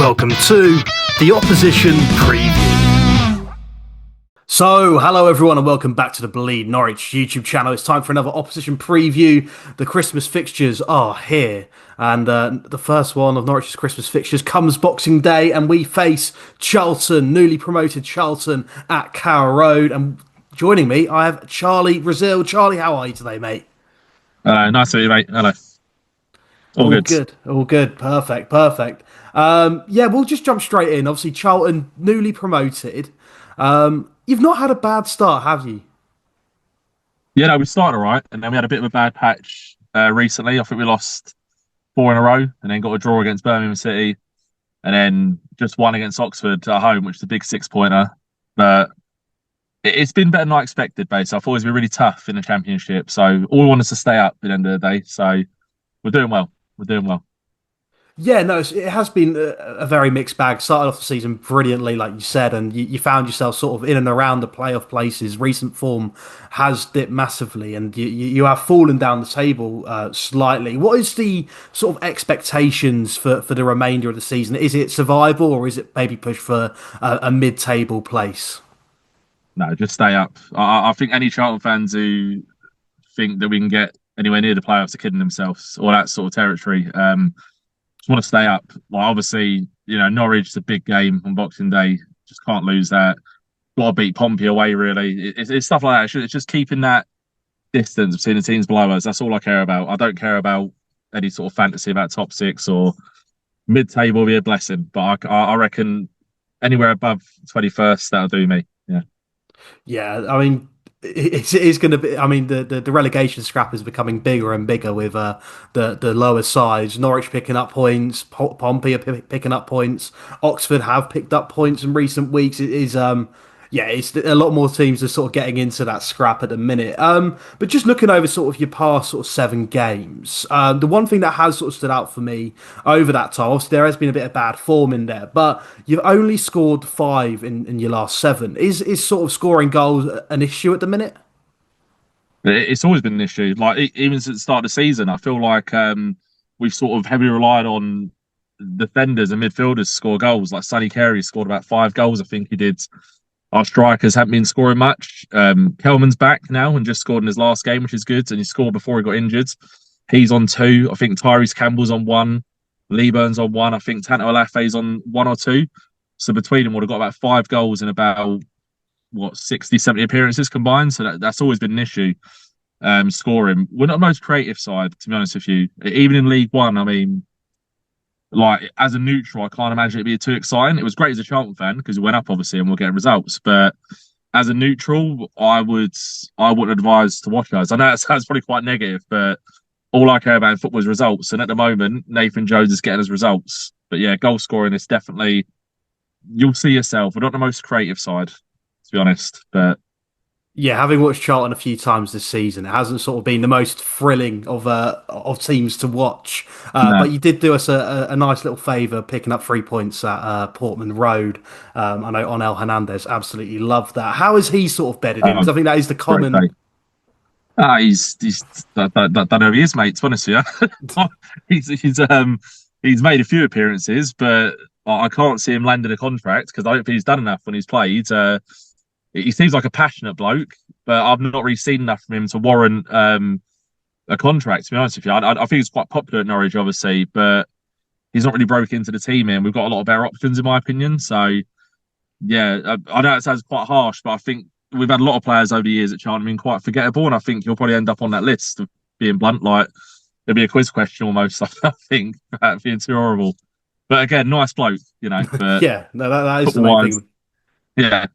welcome to the Opposition Preview. So, hello everyone and welcome back to the Bleed Norwich YouTube channel. It's time for another Opposition Preview. The Christmas fixtures are here. And the first one of Norwich's Christmas fixtures comes Boxing Day, and we face Charlton, newly promoted Charlton at Carrow Road. And joining me, I have Charlie Brazil. Charlie, how are you today, mate? Nice to meet you, mate. Hello. All good. All good. Perfect. Yeah, we'll just jump straight in. Obviously, Charlton, newly promoted. You've not had a bad start, have you? Yeah, no, we started all right, and then we had a bit of a bad patch recently. I think we lost 4 in a row, and then got a draw against Birmingham City, and then just won against Oxford at home, which is a big 6-pointer. But it's been better than I expected, basically. I thought it was going to be really tough in the Championship, so all we want is to stay up at the end of the day. So we're doing well. Yeah, no, it has been a very mixed bag. Started off the season brilliantly, like you said, and you found yourself sort of in and around the playoff places. Recent form has dipped massively, and you have fallen down the table slightly. What is the sort of expectations for the remainder of the season? Is it survival, or is it maybe push for a mid-table place? No, just stay up. I think any Charlton fans who think that we can get anywhere near the playoffs are kidding themselves, or that sort of territory. Just want to stay up. Like, obviously, Norwich is a big game on Boxing Day. Just can't lose that. Got to beat Pompey away, really. It's stuff like that. It's just keeping that distance between the teams below us. That's all I care about. I don't care about any sort of fantasy about top 6 or mid-table will be a blessing. But I reckon anywhere above 21st, that'll do me. Yeah. Yeah, I mean, it is going to be. I mean, the relegation scrap is becoming bigger and bigger with the lower sides. Norwich picking up points, Pompey are picking up points. Oxford have picked up points in recent weeks. It is yeah, it's a lot more teams are sort of getting into that scrap at the minute. But just looking over sort of your past sort of 7 games, the one thing that has sort of stood out for me over that time, obviously there has been a bit of bad form in there, but you've only scored 5 in your last 7. Is sort of scoring goals an issue at the minute? It's always been an issue. Like, even since the start of the season, I feel like we've sort of heavily relied on defenders and midfielders to score goals. Like Canaries scored about 5 goals, I think he did. Our strikers haven't been scoring much. Kelman's back now and just scored in his last game, which is good. And he scored before he got injured. He's on 2. I think Tyrese Campbell's on 1. Lee Burn's on 1. I think Tanto Alafe's on 1 or 2. So between them, would have got about 5 goals in about 60, 70 appearances combined. So that's always been an issue. Scoring. We're not the most creative side, to be honest with you. Even in League One, I mean, like, as a neutral, I can't imagine it'd be too exciting. It was great as a Charlton fan because we went up, obviously, and we're getting results. But as a neutral, I wouldn't advise to watch us. I know that sounds probably quite negative, but all I care about in football is results. And at the moment, Nathan Jones is getting us results. But yeah, goal scoring is definitely, you'll see yourself. We're not the most creative side, to be honest. But Yeah, having watched Charlton a few times this season, it hasn't sort of been the most thrilling of teams to watch. no. But you did do us a nice little favour picking up 3 points at Portman Road. I know Onel Hernandez absolutely loved that. How is he sort of bedded in? Because I think that is the Great day. common. He's don't know who he is, mate. To be honest with you, he's made a few appearances, but I can't see him landing a contract because I don't think he's done enough when he's played. He seems like a passionate bloke, but I've not really seen enough from him to warrant a contract. To be honest with you, I think he's quite popular at Norwich, obviously, but he's not really broke into the team here. And we've got a lot of better options, in my opinion. So yeah, I know it sounds quite harsh, but I think we've had a lot of players over the years at Charlton been quite forgettable, and I think you'll probably end up on that list. Of being blunt, like there'll be a quiz question almost. I think without being too horrible. But again, nice bloke, But Yeah, no, that is the main thing. Yeah.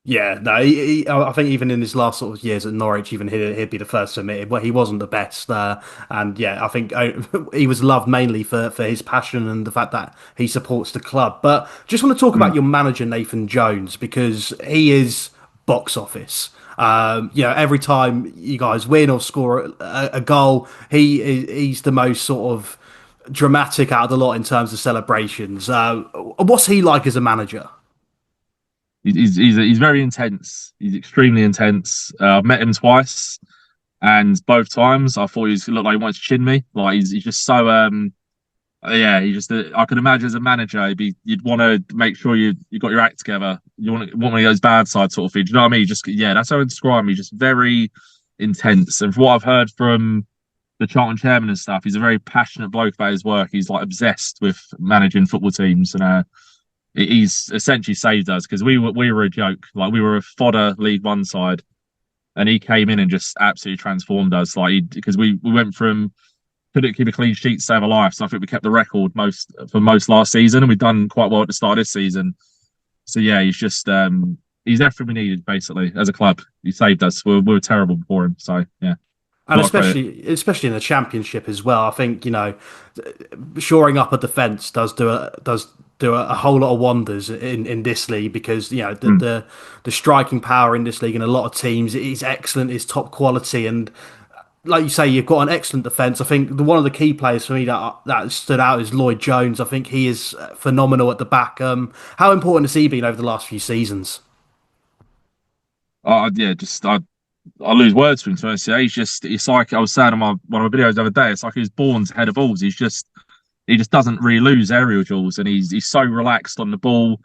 Yeah, no, I think even in his last sort of years at Norwich, even he'd be the first to admit it, but he wasn't the best. And yeah, I think he was loved mainly for his passion and the fact that he supports the club. But just want to talk about your manager, Nathan Jones, because he is box office. Every time you guys win or score a goal, he's the most sort of dramatic out of the lot in terms of celebrations. What's he like as a manager? He's very intense. He's extremely intense. I've met him twice, and both times I thought he looked like he wanted to chin me. Like he's just so Yeah, he just. I can imagine as a manager, you'd want to make sure you got your act together. You want one of those bad side sort of thing. Do you know what I mean? Just yeah, that's how I describe him. He's just very intense. And from what I've heard from the Charlton chairman and stuff, he's a very passionate bloke about his work. He's like obsessed with managing football teams, and he's essentially saved us because we were a joke. Like we were a fodder League One side, and he came in and just absolutely transformed us. Like because we went from couldn't keep a clean sheet to save our life. So I think we kept the record most last season, and we've done quite well at the start of this season. So yeah, he's everything we needed basically as a club. He saved us. We were terrible before him. So yeah, a And lot of credit. especially in the championship as well. I think shoring up a defence does do a whole lot of wonders in this league because Mm. the striking power in this league in a lot of teams is excellent, is top quality, and like you say, you've got an excellent defence. I think one of the key players for me that stood out is Lloyd Jones. I think he is phenomenal at the back. How important has he been over the last few seasons? Yeah, I lose words for him. So yeah, it's like I was saying on one of my videos the other day. It's like he was born to head of balls. He just doesn't really lose aerial duels, and he's so relaxed on the ball.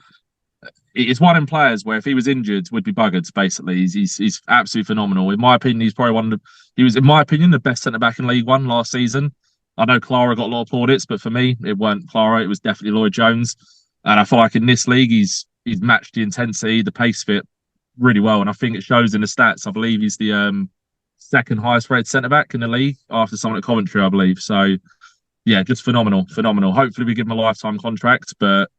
It's one in players where if he was injured, would be buggered. Basically, he's absolutely phenomenal. In my opinion, he's probably one of he was, in my opinion, the best centre back in League One last season. I know Clara got a lot of plaudits, but for me, it weren't Clara. It was definitely Lloyd Jones, and I feel like in this league, he's matched the intensity, the pace fit really well, and I think it shows in the stats. I believe he's the second highest rated centre back in the league after someone at Coventry, I believe. So yeah, just phenomenal, phenomenal. Hopefully, we give him a lifetime contract, but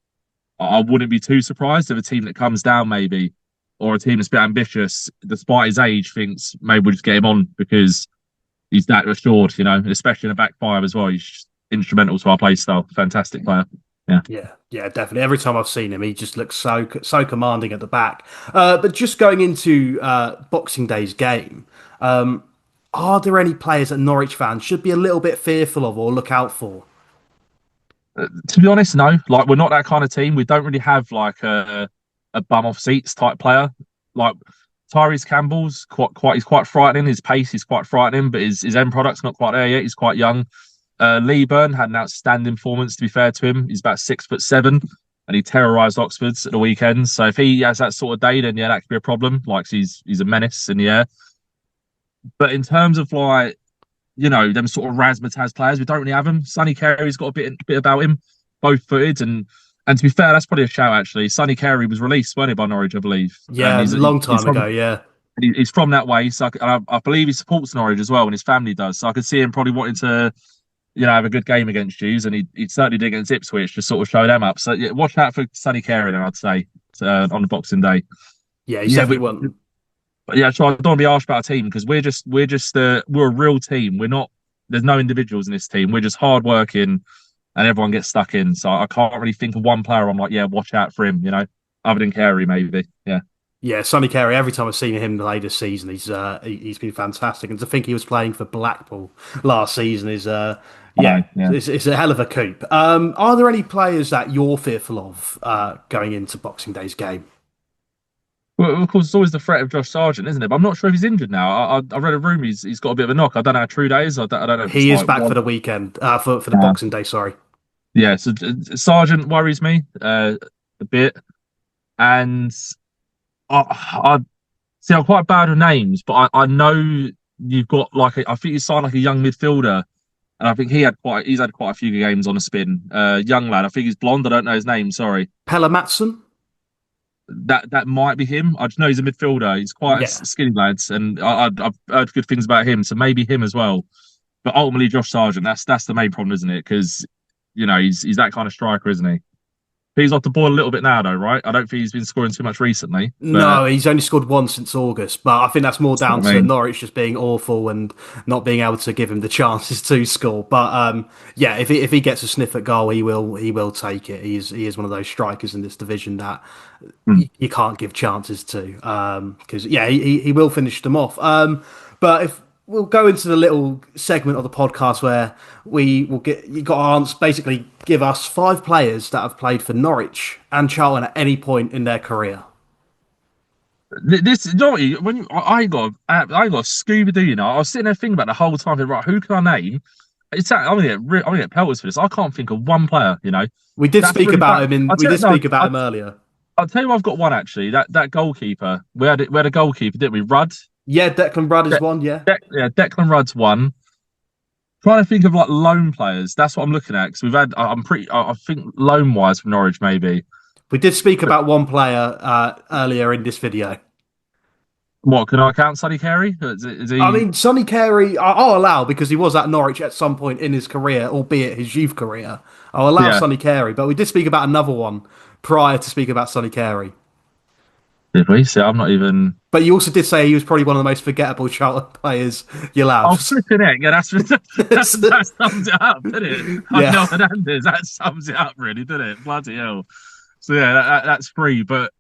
I wouldn't be too surprised if a team that comes down, maybe, or a team that's a bit ambitious, despite his age, thinks maybe we'll just get him on because he's that assured, especially in a back five as well. He's just instrumental to our play style. Fantastic player. Yeah. Yeah, yeah, definitely. Every time I've seen him, he just looks so commanding at the back. But just going into Boxing Day's game, um, are there any players that Norwich fans should be a little bit fearful of or look out for? To be honest, no. Like we're not that kind of team. We don't really have like a bum off seats type player. Like Tyrese Campbell's he's quite frightening. His pace is quite frightening, but his end product's not quite there yet. He's quite young. Lee Byrne had an outstanding performance. To be fair to him, he's about 6'7", and he terrorised Oxford's at the weekend. So if he has that sort of day, then yeah, that could be a problem. Like he's a menace in the air. But in terms of like them sort of razzmatazz players, we don't really have them. Sonny Carey's got a bit about him, both footed, and to be fair, that's probably a shout actually. Sonny Carey was released, wasn't he, by Norwich, I believe, and Yeah, a long time ago. Yeah, he's from that way. So I believe he supports Norwich as well, and his family does. So I could see him probably wanting to have a good game against Jews, and he certainly did against Ipswich to sort of show them up. So yeah, watch out for Sonny Carey, then I'd say on the Boxing Day. yeah, he's Yeah, definitely one. but yeah, so I don't want to be harsh about our team because we're a real team. We're not. There's no individuals in this team. We're just hard working, and everyone gets stuck in. So I can't really think of one player. I'm like, yeah, watch out for him. Other than Carey, maybe. Yeah, Yeah, Sonny Carey. Every time I've seen him play this season, he's been fantastic. And to think he was playing for Blackpool last season is yeah, yeah. it's a hell of a coup. Are there any players that you're fearful of going into Boxing Day's game? Well, of course, it's always the threat of Josh Sargent, isn't it? But I'm not sure if he's injured now. I read a room he's got a bit of a knock. I don't know how true that is. I don't know if it's He is like back for one. the weekend, for the Uh, Boxing Day. Sorry. yeah, so Sargent worries me a bit, and I see. I'm quite bad with names, but I know you've got like I think you signed like a young midfielder, and I think he's had quite a few games on a spin. Young lad, I think he's blonde. I don't know his name. Sorry. Pella Matson? That might be him. I just know he's a midfielder. He's quite a Yeah. skinny lad, and I've heard good things about him. So maybe him as well. But ultimately, Josh Sargent. That's the main problem, isn't it? Because he's that kind of striker, isn't he? He's off the ball a little bit now, though, right? I don't think he's been scoring too much recently. But No, he's only scored once since August, but I think that's more that's down what I to mean. Norwich just being awful and not being able to give him the chances to score. But yeah, if he gets a sniff at goal, he will take it. He is one of those strikers in this division that Mm. you can't give chances to because yeah, he will finish them off. But if we'll go into the little segment of the podcast where we will get you got to answer, basically give us five players that have played for Norwich and Charlton at any point in their career. This, when I got Scooby Doo, I was sitting there thinking about the whole time. Right, who can I name? I'm gonna get pelters for this. I can't think of one player. We did That's speak really about bad. him in. I We tell you, did no, speak about him earlier. I'll tell you, I've got one actually. That goalkeeper. We had a goalkeeper, didn't we? Rudd. Yeah, Declan Rudd is De- one. Yeah, yeah, Declan Rudd's one. Trying to think of like loan players. That's what I'm looking at because we've had. I'm pretty. I think loan wise from Norwich maybe. we did speak But about one player earlier in this video. what can I count? Sonny Carey? Is I he? mean, Sonny Carey, I'll allow because he was at Norwich at some point in his career, albeit his youth career. I'll allow Yeah. Sonny Carey, but we did speak about another one prior to speaking about Sonny Carey. Did we? See, I'm not even. But you also did say he was probably one of the most forgettable Charlton players you'll Oh, have. flipping it. Yeah, that sums it up, doesn't it? I Yeah. know Hernandez. That sums it up, really, doesn't it? Bloody hell. So yeah, that's free. But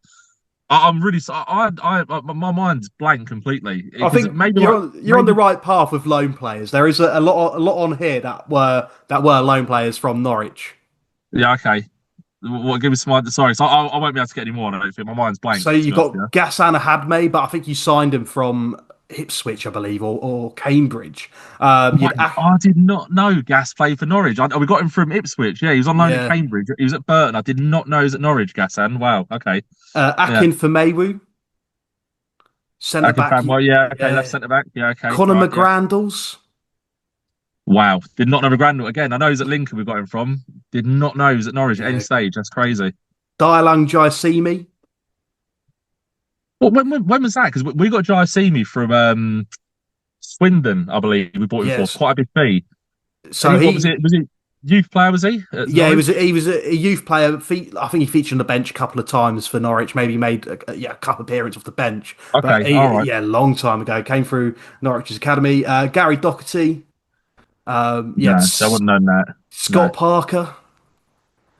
I'm really. My mind's blank completely I because think maybe like you're on the maybe. right path with loan players. There is a lot on here that were loan players from Norwich. Yeah, okay. What? Give me some. Sorry, so I won't be able to get any more. I don't think my mind's blank. So To you be honest, yeah. got Gassan Hadme, but I think you signed him from Ipswich, I believe, or Cambridge. You'd What? I did not know Gas played for Norwich. We got him from Ipswich. Yeah, he was on loan at yeah, Cambridge. He was at Burton. I did not know he was at Norwich. Gassan. Wow. Okay. Yeah. Akin for Maywu, centre Akin back. Fan. Well, yeah. Okay. Left Yeah, centre back. Yeah. Okay. Conor Right. Yeah. McGrandles. Wow. Did not know McGrandle again. I know he's at Lincoln. We got him from. Did not know he was at Norwich at any Yeah, stage. That's crazy. Dialang Jaisimi. Well, when was that? Because we got Jai Simi from Swindon, I believe. We bought him for Yes. quite a big fee. So What was it? Was it youth player? Was he at yeah, he was Norwich? he was a youth player. I think he featured on the bench a couple of times for Norwich. Maybe made a couple of appearances off the bench, but Okay. All right. yeah, a long time ago. Came through Norwich's academy. Gary Doherty. Yeah, No, so I wouldn't know that. No. Scott Parker.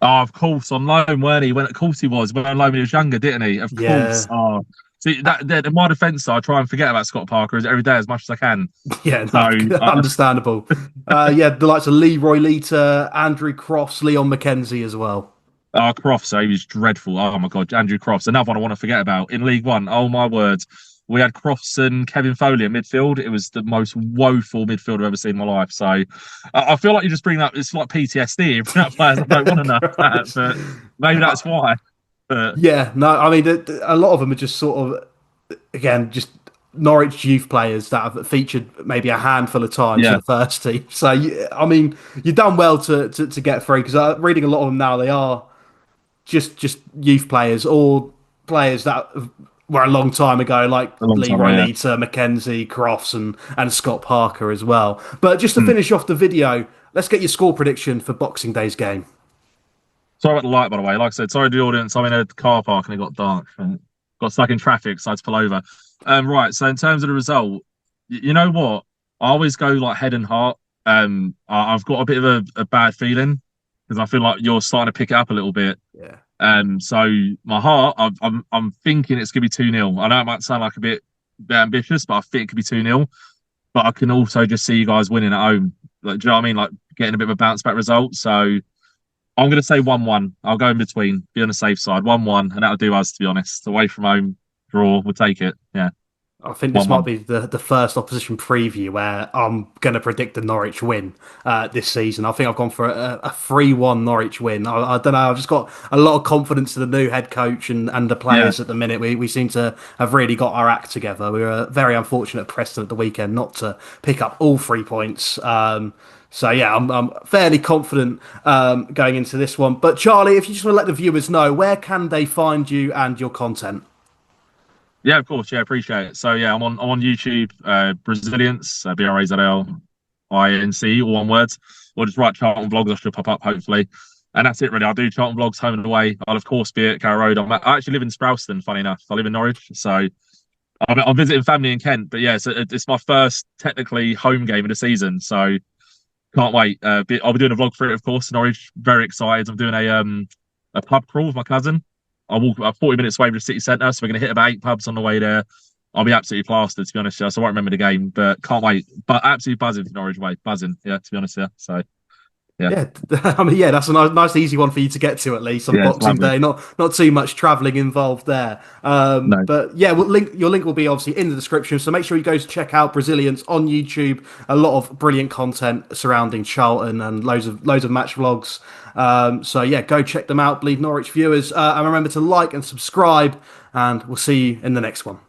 Oh, of course, on loan, weren't he? Of course he was. Went on loan when he was younger, didn't he? Of course. Yeah, Oh, see that in my defence, I try and forget about Scott Parker every day as much as I can. yeah, So, no, understandable. Yeah, the likes of Leroy Lita, Andrew Cross, Leon McKenzie as well. Crofts, so he was dreadful. Oh my God, Andrew Crofts, another one I want to forget about in League One. Oh my words, we had Crofts and Kevin Foley in midfield. It was the most woeful midfield I've ever seen in my life. So, I feel like you just bring up. It's like PTSD. You bring up players I don't want to know that, Christ. but maybe that's why. But Yeah, no, I mean, a lot of them are just sort of, again, just Norwich youth players that have featured maybe a handful of times for yeah, the first team. So, I mean, you've done well to get through because reading a lot of them now, they are just youth players or players that were a long time ago, like a long time Leroy ago. Lita, Mackenzie, Crofts, and Scott Parker as well. But just to Yeah. finish off the video, let's get your score prediction for Boxing Day's game. Sorry about the light, by the way. Like I said, sorry to the audience. I'm in a car park and it got dark. Got stuck in traffic, so I had to pull over. Right. So in terms of the result, you know what? I always go like head and heart. I've got a bit of a bad feeling because I feel like you're starting to pick it up a little bit. Yeah. So my heart, I'm thinking it's gonna be 2-0. I know it might sound like bit ambitious, but I think it could be 2-0. But I can also just see you guys winning at home. Like, do you know what I mean? Like getting a bit of a bounce back result. So I'm going to say 1-1. I'll go in between, be on the safe side. 1-1, and that'll do us, to be honest. Away from home, draw, we'll take it. Yeah, I think this might 1-1. be the first opposition preview where I'm going to predict the Norwich win this season. I think I've gone for a 3-1 Norwich win. I don't know. I've just got a lot of confidence in the new head coach and the Yeah, players at the minute. We seem to have really got our act together. We were very unfortunate at Preston at the weekend not to pick up all 3 points. So yeah, I'm fairly confident going into this one. But Charlie, if you just want to let the viewers know, where can they find you and your content? yeah, of course. Yeah, appreciate it. So, yeah, I'm on YouTube, Braziliance, BrazInce, all one word. Or just write Charlton vlogs, I should pop up, hopefully. And that's it, really. I'll do Charlton vlogs home and away. I'll, of course, be at Carrow Road. I actually live in Sprowston, funny enough. I live in Norwich. So, I'm visiting family in Kent. But, yeah, so it's my first, technically, home game of the season. So, can't wait. I'll be doing a vlog for it, of course. Norwich, very excited. I'm doing a pub crawl with my cousin. I walk about 40 minutes away from the city centre, so we're going to hit about 8 pubs on the way there. I'll be absolutely plastered, to be honest. Yeah, so I won't remember the game, but can't wait. But absolutely buzzing for Norwich way, buzzing. Yeah, to be honest. Yeah, so Yeah, Yeah, I mean, yeah, that's a nice, easy one for you to get to at least on yeah, it's Boxing lovely. Day. Not too much travelling involved there. No, But yeah, your link will be obviously in the description. So make sure you go to check out Brazilians on YouTube. A lot of brilliant content surrounding Charlton and loads of match vlogs. So yeah, go check them out, believe Norwich viewers. And remember to like and subscribe, and we'll see you in the next one.